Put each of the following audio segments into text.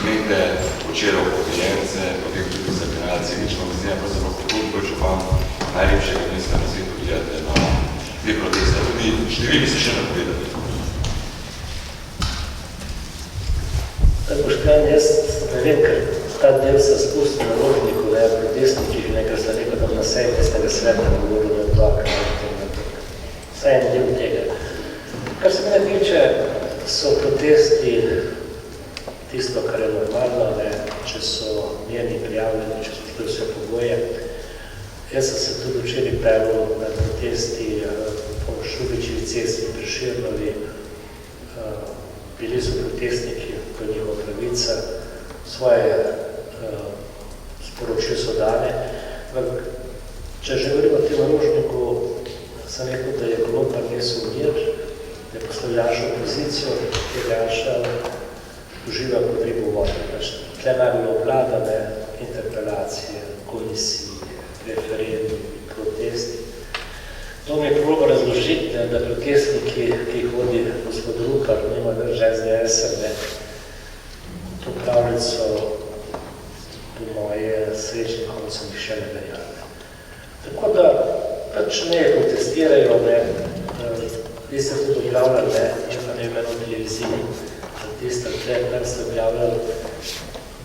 imejte včeraj konference, potem tudi za generacije, ki smo zdaj pravzaprav kot župan najlepšega mesta na svetu gledate na te proteste. Tudi številni se še napovedali. Boštjan, jaz ne vem, ker ta del se spustil na Rožniku, da je protestnikih nekaj sta rekel, da na seji mestnega sveta ne govoril na dva, vsaj en del tega. Kar se mene tiče, so protesti tisto, kar je normalno, ne, če so mirni prijavljeni, če so vse pogoje. Jaz sem se tudi včeraj prijavil na protesti po Šubičevi cesti pri Prešernovi. Bili so protestniki, to je njihova pravica, svoje sporočil so dane. Če že govorimo o tem Rožniku, sem rekel, da je Golobar nesel mir, da je poslal Janša opozicijo, ker Janša uživa potrebo vode. Tle naj bilo vladane interpelacije, komisije, referendumi, protesti. To mi je probo razložiti, da protestniki, ki jih vodi gospod Rupar, nima drža SDS-a, to pravljico po moje srečni koncem jih še ne verjame. Tako da pač ne protestirajo, vi ste tudi objavljali, pa ne imeno televiziji, tistem tlem ste objavljali,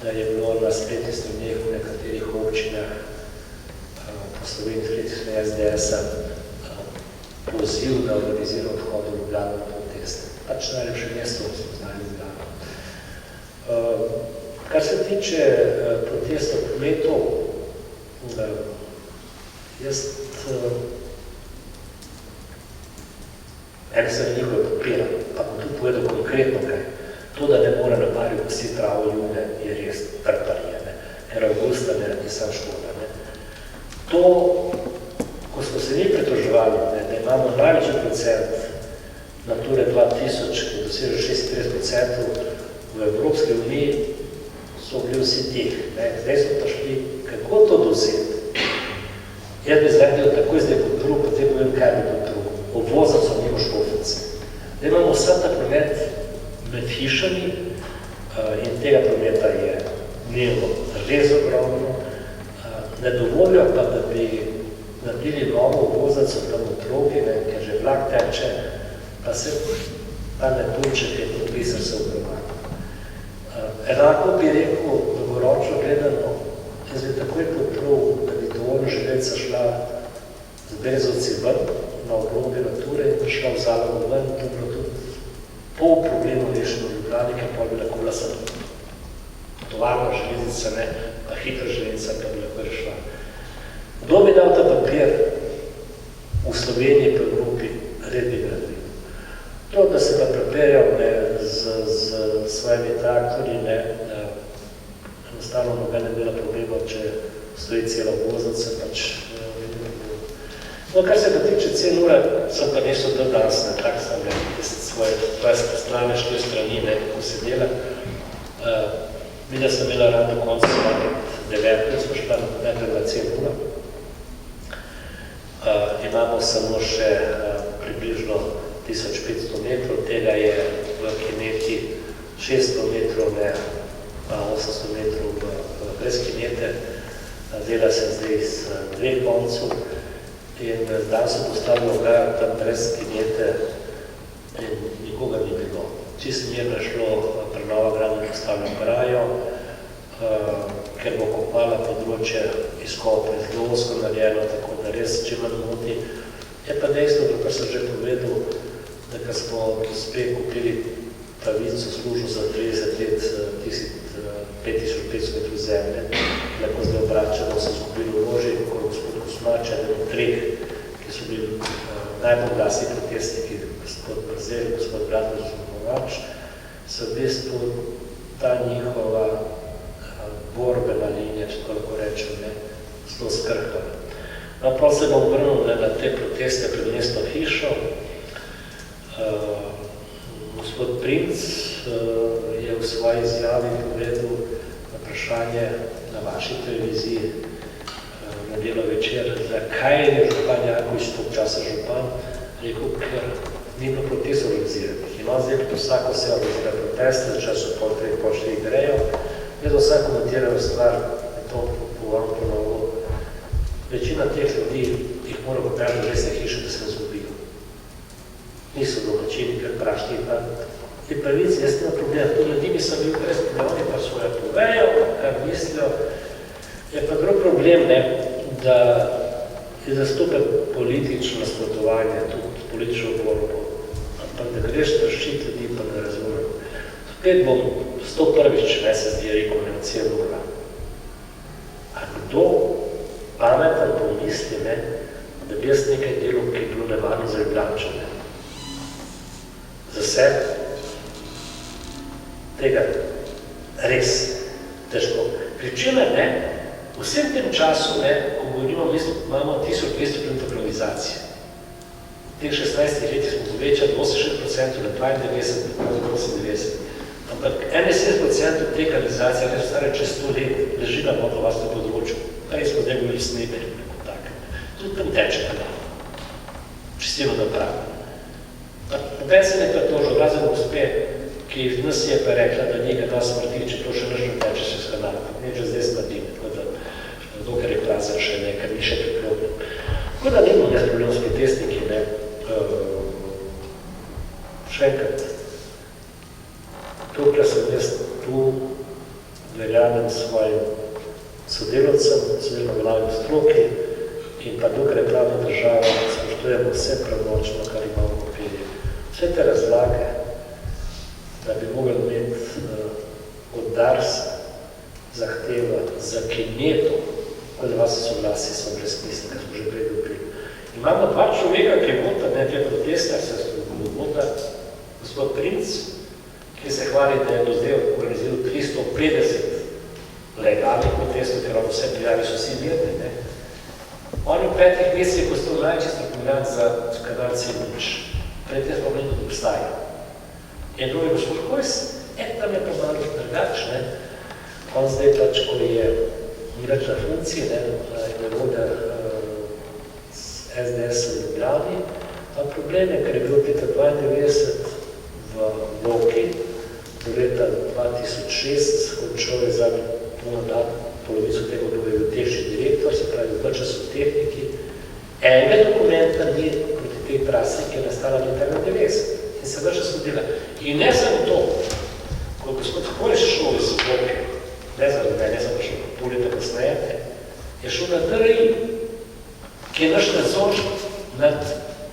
da je bilo na spletnih straneh v nekaterih občinah po Sloveniji SDS-a poziv, da organizira odhod v Ljubljano na proteste. Pač najlepše mesto smo znali Ljubljano. Kar se tiče protestov kmetov, jaz ene se njihove podpiram, pa bom tudi povedal konkretno kaj. To, da ne more na Barju vsi travo ljude, je res trparje, ker avgusta je sam škoda. To, ko smo se mi pritoževali, da imamo največji procent Nature 2000, ki doseže 36% v Evropski uniji, so bili vsi tih. Zdaj so pa šli, kako to doseti? Jaz bi zdaj takoj zdaj podprl, potem povem, kaj bi podprl. Obvozal so njimo škofice. Da imamo vsa ta promet med hišami in tega prometa je dnevno res ogromno. Ne dovolijo pa, da bi naredili novo obvoznico tam v Trogi, ker že vlak teče, pa ne tuče, ker je pisar se upravljamo. Enako bi rekel, dolgoročno gledano, jaz bi takoj podprl, da bi dovoljno želelca šla z Brezovci ven, na obrobi Nature in šla v Zalogo ven, to bilo tudi pol problema rešeno v Ljubljani, ker pa bi lahko bila sem tovarna železnica, pa hitra železnica, pa bi lahko rešla. Kdo bi dal ta papir v Sloveniji, pa v Evropi, red bi gradil? To, da se pa preperjal z svojimi traktorji, enostavno noben ne bila problema, če stoji cela obvoznica, pač no, kar se pa tiče cenura, sem pa nesel do danes, tak sem svoje 20 strane, 4 strani, kako se dela. Videla sem imela rad do konca 9, smo šla najprej na cenura. Imamo samo še približno 1500 metrov, tega je v kineti 600 metrov, pa 800 metrov brez kinete. Dela se zdaj z 2 koncov in dan so postavili ogar tam brez kinete in nikoga ni bilo. Čisto mirno je šlo prenova gradnja postavljeno grajo, ker bo kopala področje izkopa zelo ozko narejeno, tako da res če manj moti. Je pa dejstvo, kar sem že povedal, da ko smo spet kupili pravico službo za 30 let 5500 metrov zemlje, lahko zdaj obračamo, so skupili orožje, kot gospod Kosmač, eden od 3, ki so bili najbolj glasni protestniki, gospod Brzel, gospod Bratov, Zomovač, so v bistvu ta njihova borbena linija, če to lahko rečem, zelo skrhana. No, prav se bom vrnil na te proteste pred mestno hišo. Gospod Princ je v svoji izjavi povedal vprašanje na vaši televiziji na delo večer, zakaj je župan Janković tog časa župan, rekel, ker ni bilo protestov organiziranih. Ima zdaj kot vsako se organizira proteste, za času pol 3, pol 4 grejo. Jaz za vsako komentirano stvar, je to pogovarjam ponovno. Večina teh ljudi jih mora popeljati v resne hiše, da se ne zgubijo. Niso domačini, ker prašti. Te pravice, jaz nema problema, to ljudi mi sem bil brez problema, oni pa svoje povejo, kar mislijo. Je pa drug problem, ne, da je zastopen politično nasprotovanje, tudi politično borbo, ampak da greš strašiti ljudi, pa ne razumem. Spet bom 101. se zdi rekel, ne od celo ura. A kdo pametan pomisli, ne, da bi jaz nekaj delal, ki je bilo nevarno za Ljubljančane? Za sebe? Tega res težko. Pričemer, ne, v vsem tem času, ne, ko govorimo, imamo 1200 km improvizacije. V teh 16 letih smo povečali 86% na 92, na 98. Ampak 71% te kanalizacije, ne so stare čez 100 let, leži na vodovarstvenem področju. Kaj smo zdaj govorili Sneberju, neko tako. Tudi tam teče kanal. Čistilo napravo. Potem se ne pretožil, razen gospe, ki v nas je pa rekla, da nekaj da smrti, če to še nešto teče še s kanalom. Neče zdaj smrti, tako da dokaj je prazen še nekaj, ni še priklopno. Tako da nimam jaz problem s protestniki, ne. Še enkrat. Tukaj sem jaz tu, verjamem svojim sodelavcem, svojim glavnim stroki in pa dokaj je pravna država, spoštujemo vse pravnočno, kar imamo v okvirju. Vse te razlage, da bi mogli imeti od Darsa zahteva za kineto, kot da vas soglasi, so brez smisla, kar smo že prej dobili. Imamo dva človeka, ki vota, ne dve protesta, se vota gospod Princ, ki se hvali, da je do zdaj organiziral 350 legalnih protestov, ker vse prijavi so vsi mirni, ne. On je v 5 mesecih postal največji strokovnjak za kanal C0. Pred tem spomenu, da obstaja. In drugi gospod Hojs, tam je pa malo drugač, ne. On zdaj pač, ko je ni več na funkciji, ne, je voda SDS v Ljubljani, pa problem je, ker je bilo leta 92 v Loki, do leta 2006, končal je zadnji mandat, polovico tega dobe je bil tehnični direktor, se pravi, v času tehniki. Enega dokumenta ni proti tej trasi, ki je nastala leta 90 in se vrša skodila. In ne samo to, ko je gospod Hojs šel iz Loke, ne zaradi mene, ne samo šel pol leta kasneje, je šel na DRI, ki je naš nadzor nad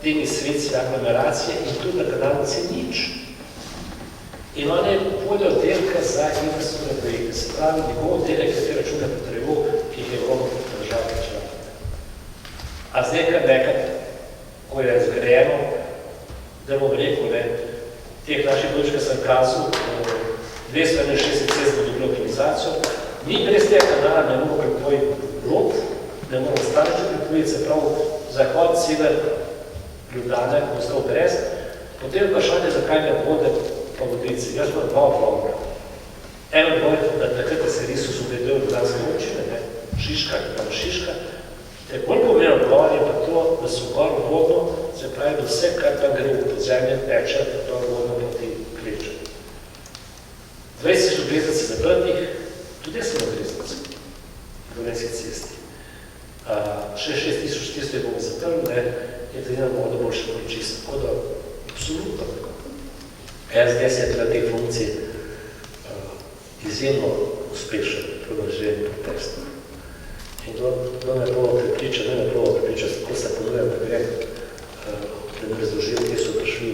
temi sredstvi aglomeracije in tudi na kanalu C0. In on je vodil oddelka za infrastrukturne projekte, se pravi, njegov oddelek je te račune potreboval, ki jih je Evropa država plačala. A zdaj kar nekaj, ko je zgrajeno, da bom rekel, ne, teh naših določka sem kazal, 261 cest bo dobilo optimizacijo, mi brez tega kanala ne bomo pripojiti Lob, ne bomo staleče pripojiti, se pravi, zahod, sever, Ljubljane, bo ostal brez, potem vprašanje, zakaj ne vode pa vodici. Jaz imam dva odgovora. Eno odgovor, da takrat, da se risu subvedel Ljubljanske občine, ne, Šiška, Šiška, te bolj pomembno odgovor je pa to, da so gor vodno, se pravi, da vse, kar tam gre v podzemlje, teče, to vodno proti Kleču. 20 obveznic zaprtih, tudi jaz sem obveznic, v Dolenski cesti. Še 6400 je bomo zatrli, ne, je to ena voda bolj še počist. Tako da, absolutno. SDS je na tej funkciji izjemno uspešen produženje protestov. In to me prvo prepriča, tako se ponujam, da grem, da ne razložil, kje so prišli,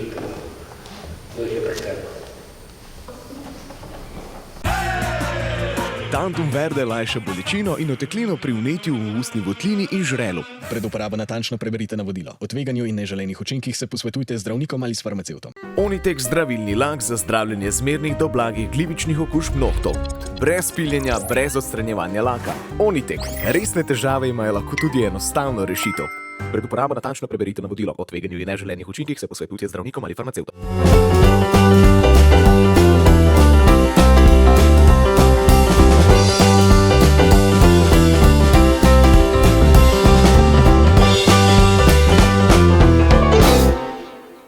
kdo jih je preteklo. Tantum verde lajša bolečino in oteklino pri vnetju v ustni votlini in žrelu. Pred uporabo natančno preberite navodilo. O tveganju in neželenih učinkih se posvetujte z zdravnikom ali s farmacevtom. Onitek zdravilni lak za zdravljenje zmernih do blagih glivičnih okužb nohtov. Brez piljenja, brez odstranjevanja laka. Onitek. Resne težave imajo lahko tudi enostavno rešitev. Pred uporabo natančno preberite navodilo. O tveganju in neželenih učinkih se posvetujte z zdravnikom ali farmacevtom.